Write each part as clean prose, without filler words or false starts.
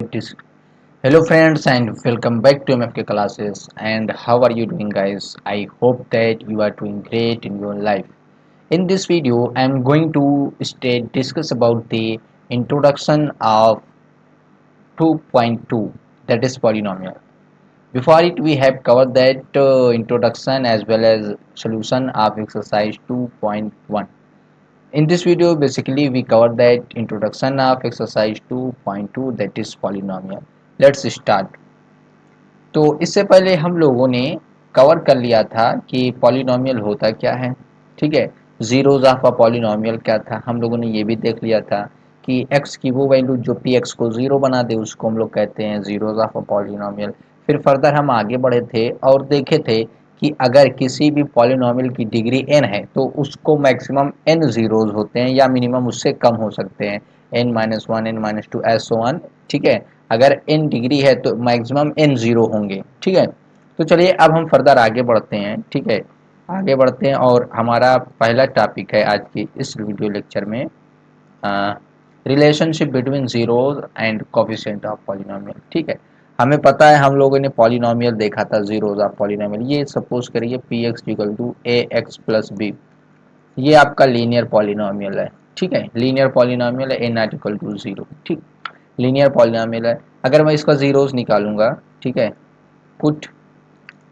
practice. Hello friends and welcome back to MFK classes. And how are you doing guys? I hope that you are doing great in your life. In this video I am going to discuss about the introduction of 2.2, that is polynomial. Before it we have covered that introduction as well as solution of exercise 2.1. In this video basically we covered that introduction of exercise 2.2, that is polynomial. Let's start. तो इससे पहले हम लोगों ने cover कर लिया था कि पॉलिनोमियल होता क्या है। ठीक है, जीरोज ऑफ अ पॉलिनोमियल क्या था, हम लोगों ने ये भी देख लिया था कि x की वो वैल्यू जो पी एक्स को ज़ीरो बना दे उसको हम लोग कहते हैं जीरोज ऑफ अ पॉलिनोमियल। फिर फर्दर हम आगे बढ़े थे और देखे थे कि अगर किसी भी पॉलिनोमियल की डिग्री n है तो उसको मैक्सिमम n जीरोज होते हैं या मिनिमम उससे कम हो सकते हैं, n-1 n-2 ऐसो वन। ठीक है, अगर n डिग्री है तो मैक्सिमम n जीरो होंगे। ठीक है, तो चलिए अब हम फर्दर आगे बढ़ते हैं। ठीक है, आगे बढ़ते हैं और हमारा पहला टॉपिक है आज की इस वीडियो लेक्चर में relationship between zeros and coefficient of polynomial. ठीक है, हमें पता है हम लोगों ने पॉलिनोमियल देखा था जीरोज ऑफ पॉलिनोमियल। ये सपोज करिए p x equal to a x plus b, ये आपका लीनियर पॉलिनोमियल है। ठीक है, लीनियर पॉलिनोमियल है, a not equal to zero. ठीक, लीनियर पॉलिनोमियल है। अगर मैं इसका जीरोस निकालूंगा, ठीक है, put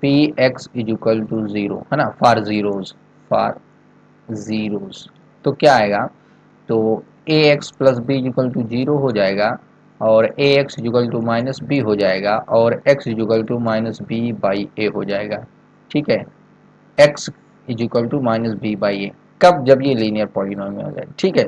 P x is equal to zero है ना, फॉर जीरोस तो क्या आएगा, तो a x plus b equal to zero हो जाएगा और a x equal to minus b हो जाएगा और x equal to minus b by a हो जाएगा। ठीक है, x is equal to minus b by ए, कब, जब ये लीनियर पॉलिनोमियल है। ठीक है,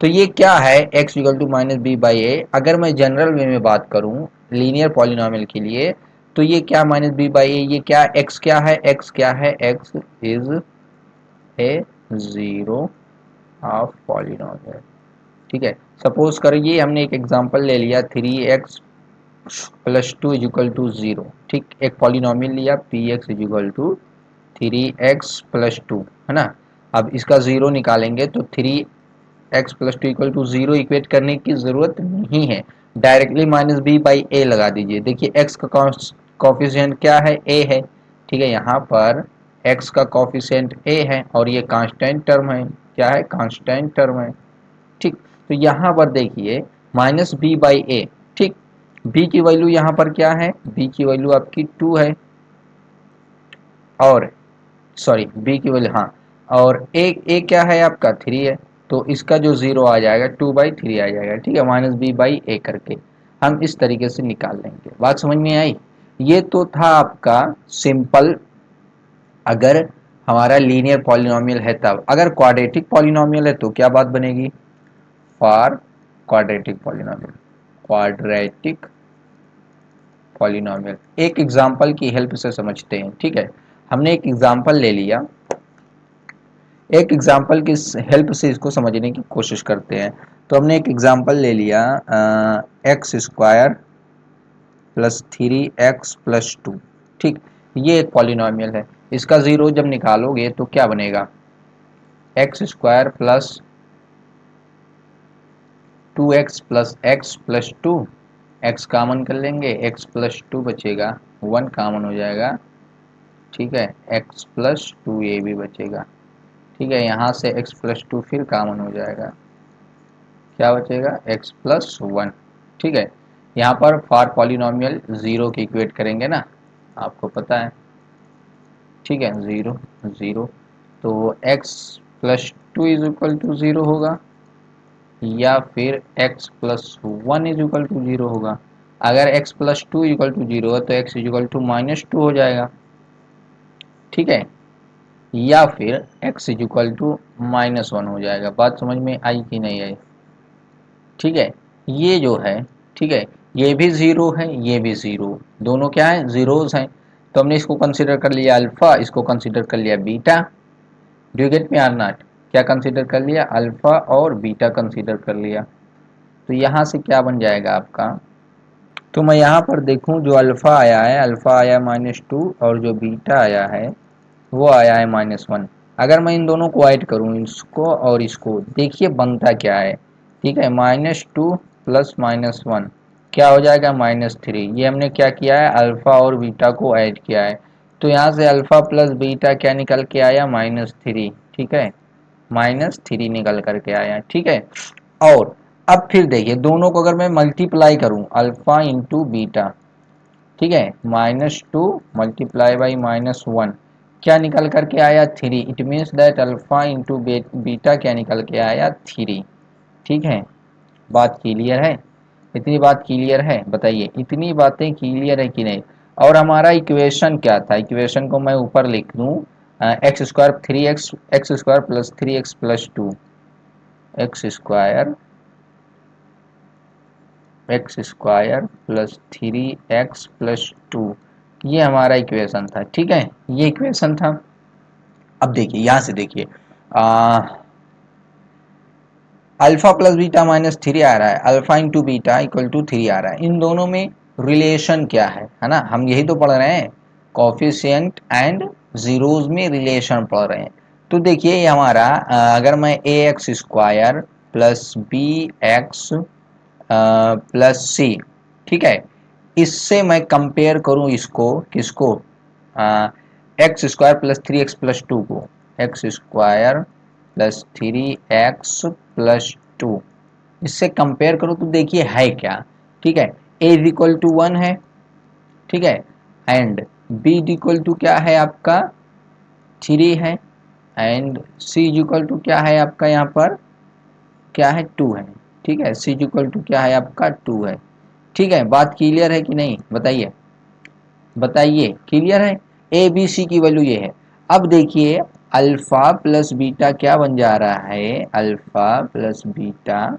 तो ये क्या है x equal to minus b by a. अगर मैं जनरल वे में बात करूं लीनियर पॉलिनोमियल के लिए तो ये क्या माइनस बी बाई ए, ये क्या x क्या है, x क्या है, x is a zero of polynomial. ठीक है, सपोज करिए हमने एक एग्जांपल ले लिया 3x plus two is equal to zero. ठीक, एक पॉलिनोमियल लिया p x is equal to 3x plus two है ना। अब इसका जीरो निकालेंगे तो 3x+2 equal to zero equate करने की जरूरत नहीं है, डायरेक्टली माइनस बी बाई ए लगा दीजिए। देखिए x का कॉफिशिएंट क्या है, a है। ठीक है, यहाँ पर x का कॉफिशिएंट a है और ये कांस्टेंट टर्म है, क्या है, कांस्टेंट टर्म है। ठीक, तो यहाँ पर देखिए माइनस बी बाई ए। ठीक, b की वैल्यू यहाँ पर क्या है, b की वैल्यू आपकी 2 है और सॉरी b की वैल्यू, हाँ, और ए क्या है आपका 3 है, तो इसका जो जीरो आ जाएगा 2/3 आ जाएगा। ठीक है, माइनस बी बाई ए करके हम इस तरीके से निकाल लेंगे। बात समझ में आई। ये तो था आपका सिंपल, अगर हमारा लीनियर पॉलिनोमियल है तब। अगर क्वाड्रेटिक पॉलिनोमियल है तो क्या बात बनेगी, for quadratic polynomial, quadratic polynomial एक एग्जांपल की हेल्प से समझते हैं। ठीक है, हमने एक एग्जांपल ले लिया, एक एग्जाम्पल की हेल्प से इसको समझने की कोशिश करते हैं। तो हमने एक एग्जाम्पल ले लिया एक्स स्क्वायर प्लस 3x+2। ठीक, ये एक पॉलिनोमियल है, इसका जीरो जब निकालोगे तो क्या बनेगा, x square plus 2x plus x plus two, x common कर लेंगे, x प्लस टू बचेगा, 1 कामन हो जाएगा। ठीक है, x प्लस टू ये भी बचेगा। ठीक है, यहाँ से x प्लस टू फिर कामन हो जाएगा, क्या बचेगा, x प्लस वन। ठीक है, यहाँ पर फॉर पॉलिनोमियल जीरो की इक्वेट करेंगे ना, आपको पता है। ठीक है, जीरो जीरो, तो x plus two is equal to zero होगा या फिर x plus one is equal to zero होगा। अगर x plus two equal to zero है तो x is equal to minus two हो जाएगा। ठीक है, या फिर x is equal to minus one हो जाएगा। बात समझ में आई कि नहीं आई। ठीक है, ये जो है, ठीक है, ये भी जीरो है, ये भी जीरो, दोनों क्या है, जीरोस हैं। तो हमने इसको कंसीडर कर लिया अल्फा, इसको कंसीडर कर लिया beta. Do you get me or not, क्या कंसीडर कर लिया, अल्फा और बीटा कंसीडर कर लिया। तो यहाँ से क्या बन जाएगा आपका, तो मैं यहाँ पर देखूँ जो अल्फा आया है, अल्फा आया -2 और जो बीटा आया है वो आया है -1। अगर मैं इन दोनों को ऐड करूँ, इसको और इसको, देखिए बनता क्या है। ठीक है, -2 प्लस -1 क्या हो जाएगा -3। ये हमने क्या किया है, अल्फा और बीटा को ऐड किया है, तो यहाँ से अल्फा प्लस बीटा क्या निकल के आया, -3। ठीक है, -3 निकल करके आया। ठीक है, और अब फिर देखिए दोनों को अगर मैं मल्टीप्लाई करूं, अल्फा इंटू बीटा, ठीक है, -2 मल्टीप्लाई बाई -1 क्या निकल करके आया, 3। It means that alpha into beta क्या निकल के आया, 3। ठीक है, बात क्लियर है? इतनी बात क्लियर है? बताइए, इतनी बातें क्लियर है कि नहीं? और हमारा इक्वेशन क्या था, इक्वेशन को मैं ऊपर लिख दूं, x square 3x x square plus 3x plus 2, x square plus 3x plus 2, ये हमारा इक्वेशन था। ठीक है, ये इक्वेशन था। अब देखिए यहां से देखिए, अल्फा प्लस बीटा -3 आ रहा है, alpha into beta equal to 3 आ रहा है। इन दोनों में रिलेशन क्या है ना, हम यही तो पढ़ रहे हैं, कॉफिशिएंट एंड जीरोज में रिलेशन पढ़ रहे हैं। तो देखिए ये हमारा अगर मैं a x square plus B x plus c, ठीक है, इससे मैं कंपेयर करूं इसको, किसको, x square plus 3x plus 2 को, x square plus 3x plus 2, इससे कंपेयर करो तो देखिए है क्या। ठीक है, a इज इक्वल टू 1 है, ठीक है, and b is equal to क्या है आपका, 3 है, and c is equal to क्या है आपका, यहाँ पर क्या है, 2 है। ठीक है, c इज इक्वल टू क्या है आपका, 2 है। ठीक है, बात क्लियर है कि नहीं, बताइए, बताइए क्लियर है? ए बी सी की वैल्यू ये है। अब देखिए अल्फा प्लस बीटा क्या बन जा रहा है, अल्फा प्लस बीटा,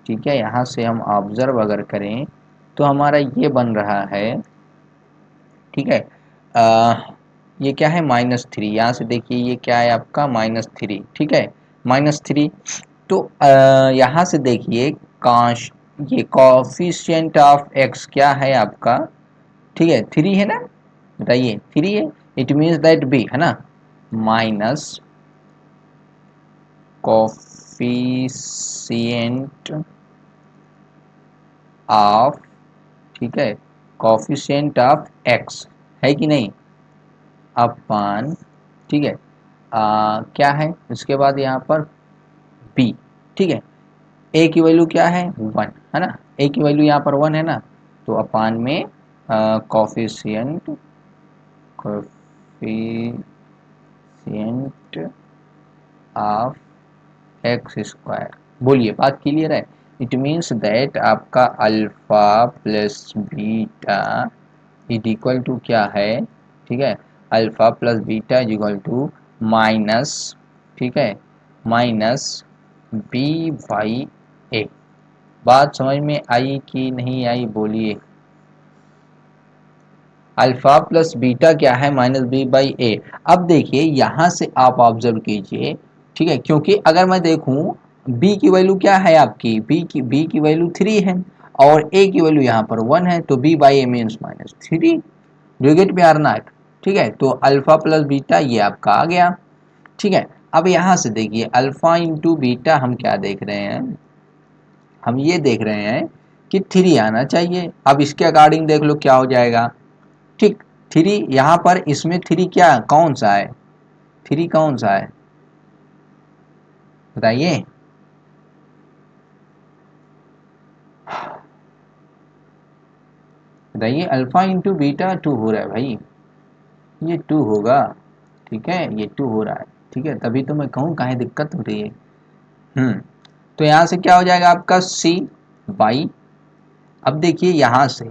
ठीक है, यहाँ से हम ऑब्जर्व अगर करें तो हमारा ये बन रहा है, ठीक है, ये क्या है, -3, यहाँ से देखिए ये क्या है आपका, -3। ठीक है, -3, तो यहाँ से देखिए काश, ये कॉफिशिएंट ऑफ एक्स क्या है आपका, ठीक है, 3 है ना, बताइए 3 है, इट मीन्स दैट बी है ना, माइनस कॉफिशिएंट ऑफ, ठीक है, कॉफिशिएंट ऑफ एक्स है कि नहीं, अपान, ठीक है, क्या है इसके बाद यहाँ पर बी, ठीक है, ए की वैल्यू क्या है, 1 है ना, ए की वैल्यू यहाँ पर 1 है ना, तो अपान में कॉफिशिएंट ऑफ एक्स स्क्वायर, बोलिए बात क्लियर है? इट मीन्स दैट आपका alpha plus beta is equal to क्या है, ठीक है, alpha plus beta is equal to minus, ठीक है, माइनस बी बाई ए। बात समझ में आई कि नहीं आई, बोलिए। अल्फा प्लस बीटा क्या है, -b/a। अब देखिए यहां से आप ऑब्जर्व कीजिए, ठीक है, क्योंकि अगर मैं देखूं b की वैल्यू क्या है आपकी, b की वैल्यू 3 है और a की वैल्यू यहाँ पर 1 है, तो b/a means -3। Do you get me or not? ठीक है, तो अल्फा प्लस बीटा ये आपका आ गया। ठीक है, अब यहाँ से देखिए अल्फा इंटू बीटा हम क्या देख रहे हैं, हम ये देख रहे हैं कि 3 आना चाहिए। अब इसके अकॉर्डिंग देख लो क्या हो जाएगा, ठीक, 3 यहाँ पर, इसमें 3 क्या कौन सा है, 3 कौन सा है, बताइए, बताइए, अल्फा इंटू बीटा 2 हो रहा है भाई, ये 2 होगा, ठीक है, ये 2 हो रहा है, ठीक है, तभी तो मैं कहूँ काहे दिक्कत हो रही है। तो यहाँ से क्या हो जाएगा आपका c बाई, अब देखिए यहाँ से,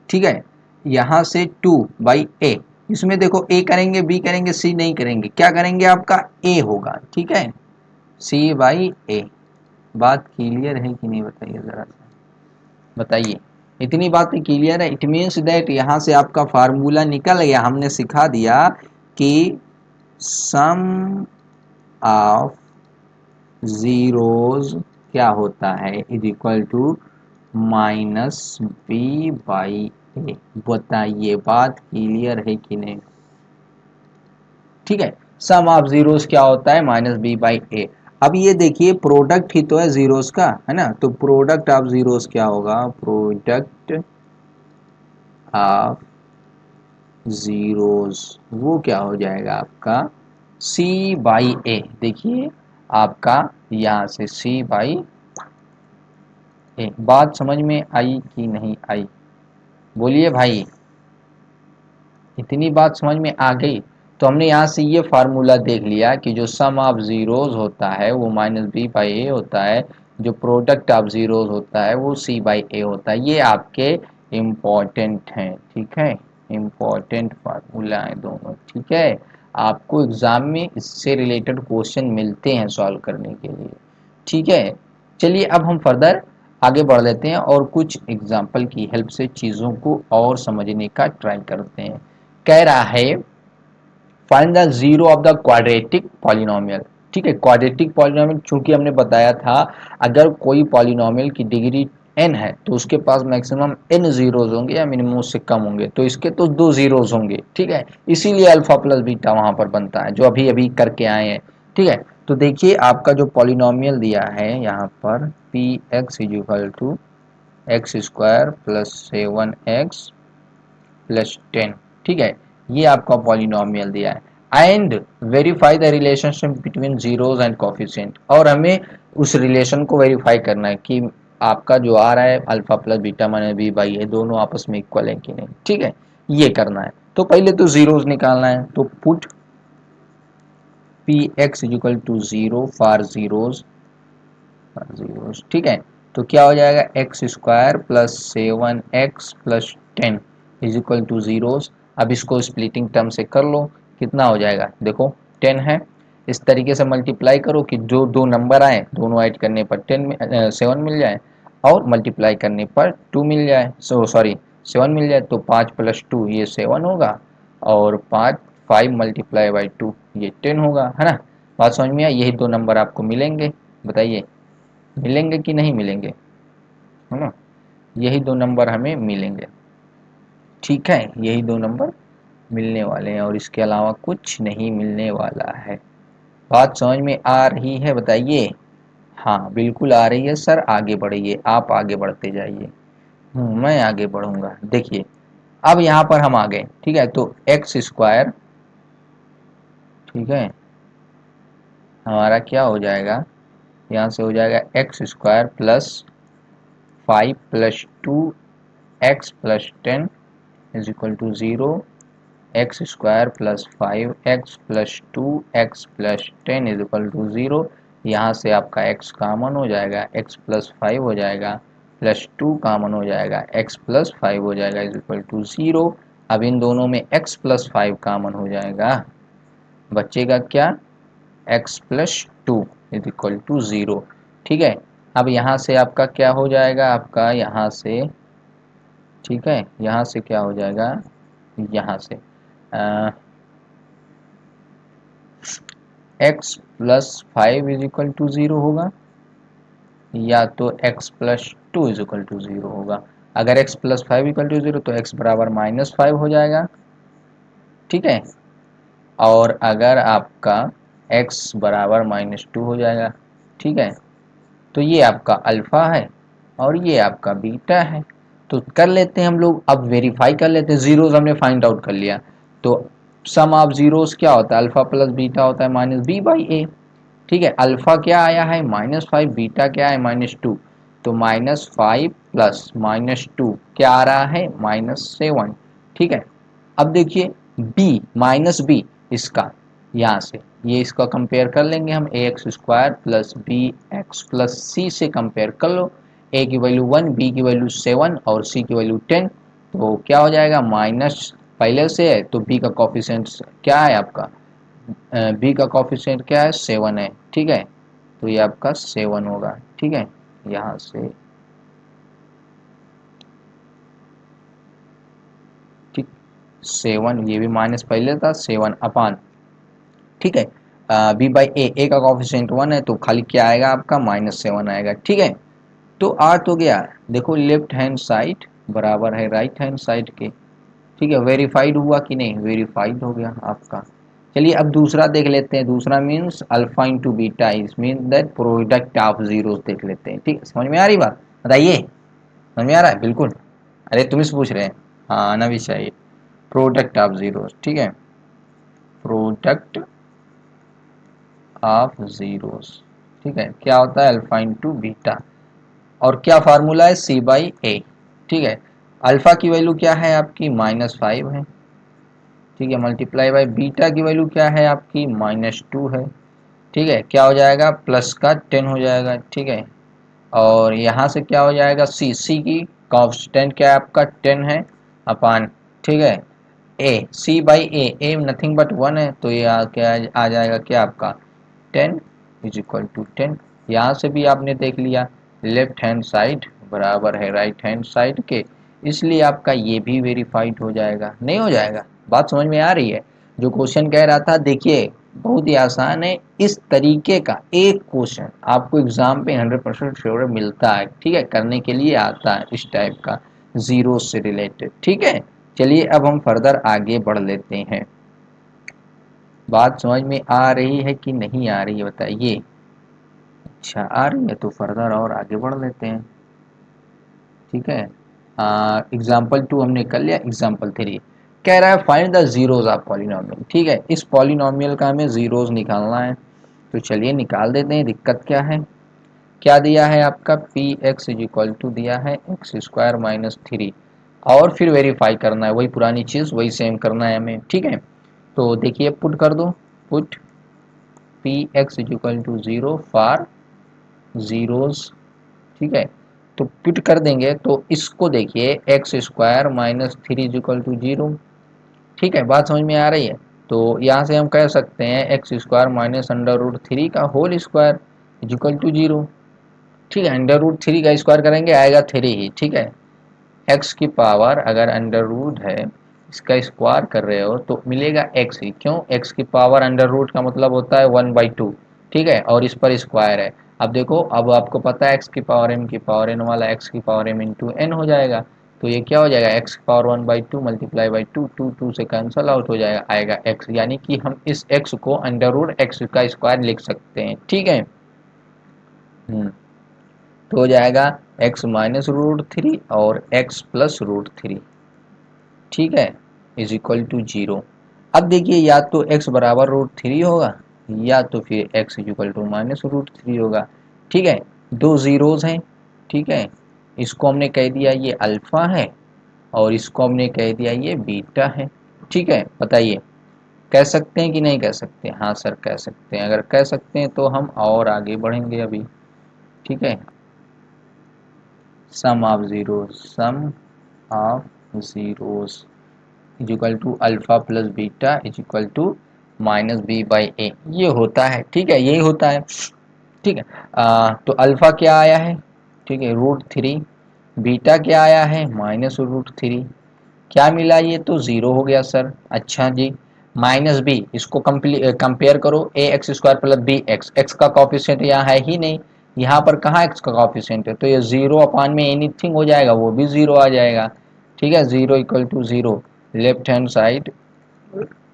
ठीक है, यहाँ से 2/a, इसमें देखो a करेंगे, b करेंगे, c नहीं करेंगे, क्या करेंगे आपका a होगा, ठीक है, c/a। बात क्लियर है कि नहीं, बताइए जरा सा, बताइए, इतनी बातें क्लियर है? इट मीन्स दैट यहाँ से आपका फार्मूला निकल गया, हमने सिखा दिया कि सम ऑफ जीरोज क्या होता है, इज इक्वल टू -b/a। बताइए बात क्लियर है कि नहीं? ठीक है, सम ऑफ जीरोस क्या होता है, -b/a। अब ये देखिए प्रोडक्ट ही तो है जीरोस का, है ना, तो प्रोडक्ट ऑफ जीरोस क्या होगा, प्रोडक्ट ऑफ जीरोस वो क्या हो जाएगा आपका सी बाई ए। देखिए आपका यहाँ से सी बाई ए। बात समझ में आई कि नहीं आई, बोलिए भाई, इतनी बात समझ में आ गई। तो हमने यहाँ से ये फार्मूला देख लिया कि जो सम ऑफ जीरोस होता है वो माइनस बी बाई ए होता है, जो प्रोडक्ट ऑफ जीरोस होता है वो सी बाई ए होता है। ये आपके इम्पोर्टेंट हैं, ठीक है, इम्पोर्टेंट फार्मूला है दोनों, ठीक है। आपको एग्जाम में इससे रिलेटेड क्वेश्चन मिलते हैं सॉल्व करने के लिए, ठीक है। चलिए अब हम फर्दर आगे बढ़ लेते हैं और कुछ एग्जाम्पल की हेल्प से चीज़ों को और समझने का ट्राई करते हैं। कह रहा है find the zero of the quadratic polynomial. ठीक है, क्वाड्रेटिक पॉलिनोमियल चूंकि हमने बताया था अगर कोई पॉलिनोमियल की डिग्री n है तो उसके पास मैक्सिमम n जीरोज होंगे या मिनिमम उससे कम होंगे, तो इसके तो 2 जीरोज होंगे, ठीक है, इसीलिए अल्फा प्लस बीटा वहां पर बनता है जो अभी अभी करके आए हैं, ठीक है। तो देखिए आपका जो पॉलिनोमियल दिया है यहाँ पर p x is equal to x square plus 7x plus 10, ठीक है, ये आपका पॉलिनोमियल दिया है and verify the relationship between zeros and coefficient. और हमें उस रिलेशन को वेरीफाई करना है कि आपका जो आ रहा है alpha plus beta minus b by है दोनों आपस में इक्वल है कि नहीं, ठीक है, ये करना है। तो पहले तो जीरोस निकालना है, तो put P x is equal to zero for zeros, ठीक है। तो क्या हो जाएगा x square plus 7x plus 10 is equal to zeros. अब इसको स्प्लिटिंग टर्म से कर लो, कितना हो जाएगा, देखो 10 है, इस तरीके से मल्टीप्लाई करो कि जो दो नंबर आए दोनों ऐड करने पर 7 मिल जाए और मल्टीप्लाई करने पर 2 मिल जाए, सॉरी 7 मिल जाए, तो 5 प्लस 2 ये 7 होगा और 5 मल्टीप्लाई बाई 2 ये 10 होगा, है ना। बात समझ में आई, यही दो नंबर आपको मिलेंगे, बताइए मिलेंगे कि नहीं मिलेंगे, है ना, यही दो नंबर हमें मिलेंगे, ठीक है, यही दो नंबर मिलने वाले हैं और इसके अलावा कुछ नहीं मिलने वाला है। बात समझ में आ रही है, बताइए। हाँ बिल्कुल आ रही है सर, आगे बढ़िए, आप आगे बढ़ते जाइए, मैं आगे बढ़ूंगा। देखिए अब यहाँ पर हम आ गए, ठीक है, तो एक्स स्क्वायर, ठीक है, हमारा क्या हो जाएगा, यहाँ से हो जाएगा x square plus 5 plus 2x plus 10 is equal to 0, x square plus 5x plus 2x plus 10 is equal to 0। यहाँ से आपका x कामन हो जाएगा, x प्लस 5 हो जाएगा प्लस 2 कामन हो जाएगा, x प्लस 5 हो जाएगा इज इक्वल टू 0। अब इन दोनों में x प्लस 5 कामन हो जाएगा, बचेगा क्या, x plus 2 is equal to 0, ठीक है। अब यहाँ से आपका क्या हो जाएगा, आपका यहाँ से, ठीक है, यहाँ से क्या हो जाएगा, यहाँ से x plus 5 is equal to 0 होगा या तो x plus 2 is equal to 0 होगा। अगर x प्लस 5 इक्वल टू 0 तो x बराबर माइनस 5 हो जाएगा, ठीक है, और अगर आपका x बराबर माइनस 2 हो जाएगा, ठीक है, तो ये आपका अल्फा है और ये आपका बीटा है। तो कर लेते हैं हम लोग, अब वेरीफाई कर लेते हैं, जीरोस हमने फाइंड आउट कर लिया, तो सम ऑफ जीरोस क्या होता है, अल्फा प्लस बीटा होता है माइनस बी बाई ए, ठीक है। अल्फा क्या आया है -5, बीटा क्या है -2, तो -5 प्लस -2 क्या आ रहा है -7, ठीक है। अब देखिए b माइनस बी, इसका यहाँ से ये इसका कंपेयर कर लेंगे हम, a x square plus B x plus c से कंपेयर कर लो, ए की वैल्यू 1, बी की वैल्यू 7 और सी की वैल्यू 10, तो क्या हो जाएगा माइनस पहले से है तो बी का कॉफिशिएंट क्या है आपका, बी का कॉफिशिएंट क्या है 7 है, ठीक है, तो ये आपका 7 होगा, ठीक है, यहाँ से, ठीक, 7, ये भी माइनस पहले था 7 अपान, ठीक है, बी बाई ए का कॉफिशिएंट 1 है तो खाली क्या आएगा आपका -7 आएगा, ठीक है। तो आ तो गया, देखो लेफ्ट हैंड साइड बराबर है राइट हैंड साइड के, ठीक है, वेरीफाइड हुआ कि नहीं, वेरीफाइड हो गया आपका, चलिए अब दूसरा देख लेते हैं। दूसरा means alpha into beta is mean that product of zero देख लेते हैं। ठीक है, समझ में आ रही बात? बताइए, समझ में आ रहा है? बिल्कुल। अरे तुम से पूछ रहे हैं, हाँ आना भी चाहिए। प्रोडक्ट ऑफ जीरो, ठीक है, प्रोडक्ट ऑफ जीरोस, ठीक है, क्या होता है? Alpha into beta. और क्या फार्मूला है? सी बाई ए। ठीक है, अल्फा की वैल्यू क्या है आपकी? -5 है। ठीक है, मल्टीप्लाई बाई बीटा की वैल्यू क्या है आपकी? -2 है। ठीक है, क्या हो जाएगा? प्लस का 10 हो जाएगा। ठीक है, और यहाँ से क्या हो जाएगा? सी, सी की कांस्टेंट क्या है आपका? 10 है अपान, ठीक है, a, c by a, a nothing but 1 है, तो ये क्या आ जाएगा क्या आपका? 10 इज इक्वल टू 10। यहाँ से भी आपने देख लिया लेफ्ट हैंड साइड बराबर है राइट हैंड साइड के, इसलिए आपका ये भी वेरीफाइड हो जाएगा। नहीं हो जाएगा? बात समझ में आ रही है? जो क्वेश्चन कह रहा था, देखिए बहुत ही आसान है। इस तरीके का एक क्वेश्चन आपको एग्जाम पे 100% श्योर मिलता है। ठीक है, करने के लिए आता है इस टाइप का, जीरो से रिलेटेड। ठीक है, चलिए अब हम फर्दर आगे बढ़ लेते हैं। बात समझ में आ रही है कि नहीं आ रही है बताइए? अच्छा आ रही है तो फर्दर और आगे बढ़ लेते हैं। ठीक है, एग्जाम्पल 2 हमने कर लिया। एग्जाम्पल 3 कह रहा है find the zeros of polynomial. ठीक है, इस पॉलिनोमियल का हमें जीरोज निकालना है, तो चलिए निकाल देते हैं। दिक्कत क्या है? क्या दिया है आपका? P x is equal to दिया है एक्स स्क्वायर माइनस 3, और फिर वेरीफाई करना है, वही पुरानी चीज़ वही सेम करना है हमें। ठीक है, तो देखिए पुट कर दो, put P x is equal to 0 for zeros. ठीक है, तो पुट कर देंगे तो इसको देखिए x square minus 3 is equal to 0। ठीक है, बात समझ में आ रही है? तो यहाँ से हम कह सकते हैं x square minus under root 3 का whole square is equal to 0। ठीक है, अंडर रूट 3 का स्क्वायर करेंगे आएगा 3 ही। ठीक है, एक्स की पावर अगर अंडर रूट है, इसका स्क्वायर कर रहे हो तो मिलेगा एक्स ही। क्यों? एक्स की पावर अंडर रूट का मतलब होता है 1/2। ठीक है, और इस पर स्क्वायर है। अब देखो, अब आपको पता है एक्स की पावर एम की पावर एन वाला एक्स की पावर एम इंटू एन हो जाएगा। तो ये क्या हो जाएगा? एक्स की power 1/2 multiply by two, two two से कैंसल आउट हो जाएगा, आएगा एक्स। यानी कि हम इस एक्स को अंडर रूट एक्स का स्क्वायर लिख सकते हैं। ठीक है, तो हो जाएगा एक्स माइनस रूट 3 और एक्स प्लस रूट 3। ठीक है, इज इक्वल टू 0। अब देखिए, या तो x बराबर रूट 3 होगा, या तो फिर x इज इक्वल टू -√3 होगा। ठीक है, दो जीरोज हैं। ठीक है, इसको हमने कह दिया ये अल्फा है, और इसको हमने कह दिया ये बीटा है। ठीक है, बताइए कह सकते हैं कि नहीं कह सकते? हाँ सर कह सकते हैं। अगर कह सकते हैं तो हम और आगे बढ़ेंगे अभी। ठीक है, sum of zeros, sum of zeros is equal to alpha plus beta is equal to -b/a, ये होता है। ठीक है, यही होता है। ठीक है, तो अल्फा क्या आया है? ठीक है, √3। बीटा क्या आया है? -√3। क्या मिला? ये तो ज़ीरो हो गया सर। अच्छा जी, -b, इसको कंपेयर करो A x square plus B X, X का कॉफिशिएंट यहाँ है ही नहीं, यहाँ पर कहाँ एक्स का कॉफिशिएंट है? तो ये 0 में एनीथिंग हो जाएगा, वो भी 0 आ जाएगा। ठीक है, 0 equal to 0, left hand side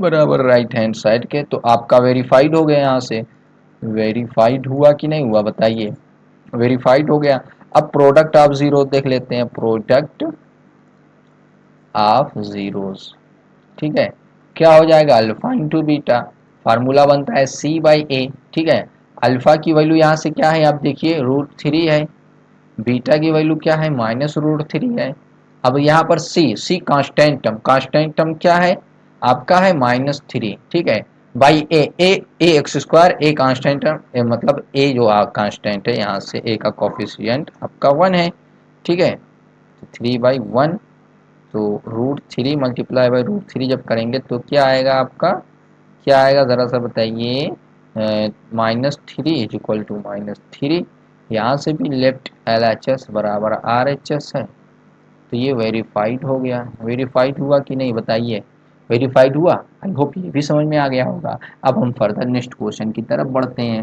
बराबर राइट हैंड साइड के, तो आपका वेरीफाइड हो गया। यहाँ से वेरीफाइड हुआ कि नहीं हुआ बताइए? वेरीफाइड हो गया। अब प्रोडक्ट ऑफ जीरो देख लेते हैं, प्रोडक्ट ऑफ जीरोस। ठीक है, क्या हो जाएगा? अल्फा इंटू बीटा, फार्मूला बनता है c/a। ठीक है, अल्फा की वैल्यू यहाँ से क्या है आप देखिए √3 है, बीटा की वैल्यू क्या है? -√3 है। अब यहाँ पर सी कांस्टेंट टर्म क्या है आपका? है -3। ठीक है, by A x square, a constant term मतलब ए जो कांस्टेंट है, यहाँ से ए का कॉफिशिएंट आपका 1 है। ठीक है, तो 3/1, तो √3 मल्टीप्लाई बाई √3 जब करेंगे तो क्या आएगा आपका? क्या आएगा ज़रा सा बताइए? -3 इज इक्वल टू -3, यहाँ से भी लेफ्ट LHS बराबर RHS है, तो ये वेरीफाइड हो गया। वेरीफाइड हुआ कि नहीं बताइए? वेरीफाइड हुआ। आई होप ये भी समझ में आ गया होगा। अब हम फर्दर नेक्स्ट क्वेश्चन की तरफ बढ़ते हैं।